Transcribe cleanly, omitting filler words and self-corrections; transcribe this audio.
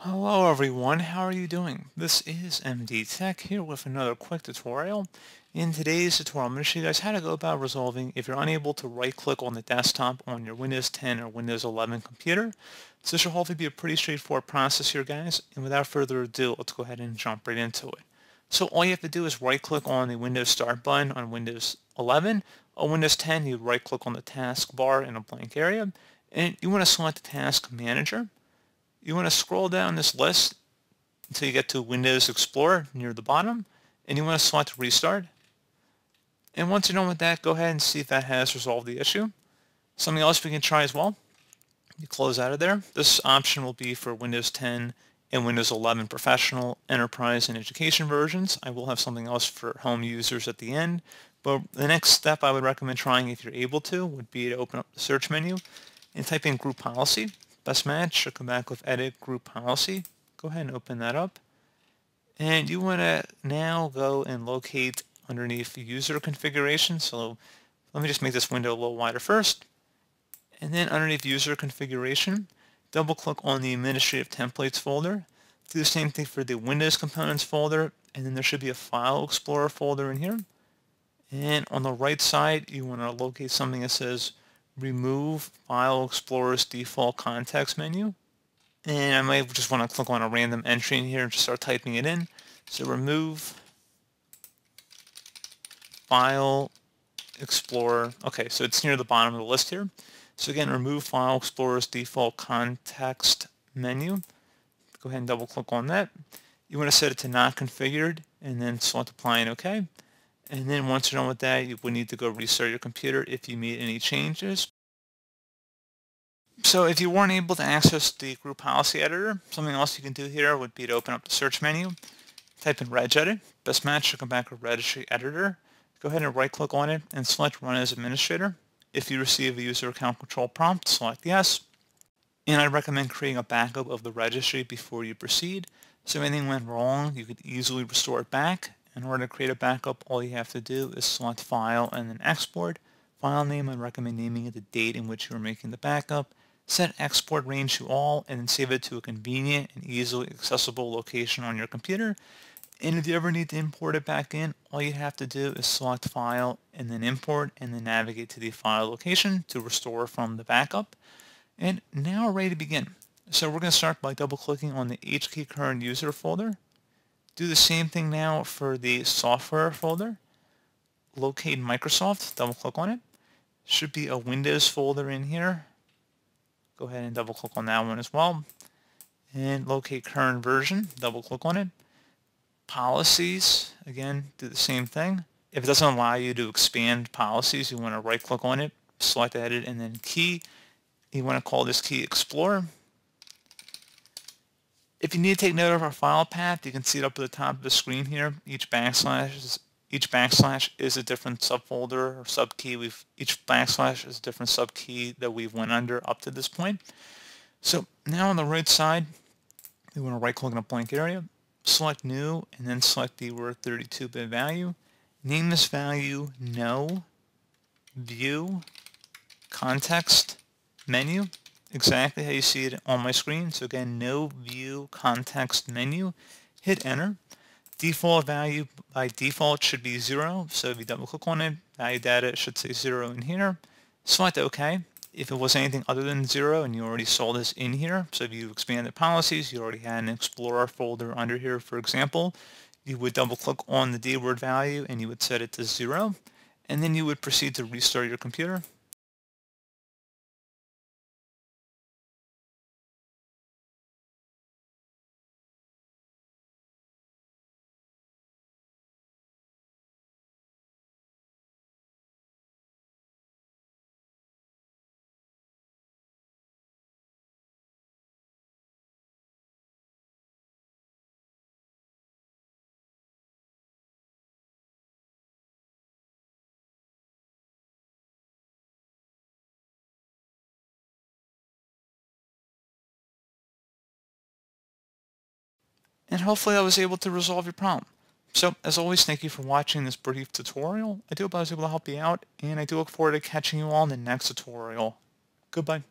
Hello everyone, how are you doing? This is MD Tech here with another quick tutorial. In today's tutorial, I'm going to show you guys how to go about resolving if you're unable to right-click on the desktop on your Windows 10 or Windows 11 computer. So this should hopefully be a pretty straightforward process here, guys. And without further ado, let's go ahead and jump right into it. So all you have to do is right-click on the Windows Start button on Windows 11. On Windows 10, you right-click on the taskbar in a blank area, and you want to select the Task Manager. You want to scroll down this list until you get to Windows Explorer near the bottom, and you want to select Restart. And once you're done with that, go ahead and see if that has resolved the issue. Something else we can try as well. You close out of there. This option will be for Windows 10 and Windows 11 Professional, Enterprise, and Education versions. I will have something else for home users at the end. But the next step I would recommend trying, if you're able to, would be to open up the search menu and type in Group Policy. Best match should come back with Edit Group Policy. Go ahead and open that up. And you want to now go and locate underneath User Configuration. So let me just make this window a little wider first. And then underneath User Configuration, double click on the Administrative Templates folder. Do the same thing for the Windows Components folder, and then there should be a File Explorer folder in here. And on the right side, you want to locate something that says Remove File Explorer's default context menu. And I might just want to click on a random entry in here and just start typing it in. So remove File Explorer. Okay, so it's near the bottom of the list here. So again, remove File Explorer's default context menu. Go ahead and double click on that. You want to set it to not configured and then select apply and OK. And then once you're done with that, you would need to go restart your computer if you made any changes. So if you weren't able to access the Group Policy Editor, something else you can do here would be to open up the search menu, type in regedit. Best match should come back with Registry Editor. Go ahead and right-click on it and select Run as Administrator. If you receive a user account control prompt, select Yes. And I recommend creating a backup of the registry before you proceed. So if anything went wrong, you could easily restore it back. In order to create a backup, all you have to do is select File and then Export. File name, I recommend naming it the date in which you are making the backup. Set export range to all, and then save it to a convenient and easily accessible location on your computer. And if you ever need to import it back in, all you have to do is select File and then Import, and then navigate to the file location to restore from the backup. And now we're ready to begin. So we're going to start by double-clicking on the HKey Current User folder. Do the same thing now for the Software folder. Locate Microsoft, double-click on it. Should be a Windows folder in here. Go ahead and double-click on that one as well. And locate Current Version, double-click on it. Policies, again, do the same thing. If it doesn't allow you to expand policies, you want to right-click on it, select Edit, and then Key. You want to call this key Explorer. If you need to take note of our file path, you can see it up at the top of the screen here. Each backslash is a different subfolder or subkey. Each backslash is a different subkey that we've went under up to this point. So now on the right side, we want to right-click on a blank area, select New, and then select the word 32-bit value. Name this value No View Context Menu, exactly how you see it on my screen. So again, No View Context Menu. Hit Enter. Default value by default should be 0. So if you double click on it, value data should say 0 in here. Select OK. If it was anything other than 0 and you already saw this in here, so if you expanded policies, you already had an Explorer folder under here, for example, you would double click on the D-word value and you would set it to 0. And then you would proceed to restart your computer. And hopefully I was able to resolve your problem. So, as always, thank you for watching this brief tutorial. I do hope I was able to help you out, and I do look forward to catching you all in the next tutorial. Goodbye.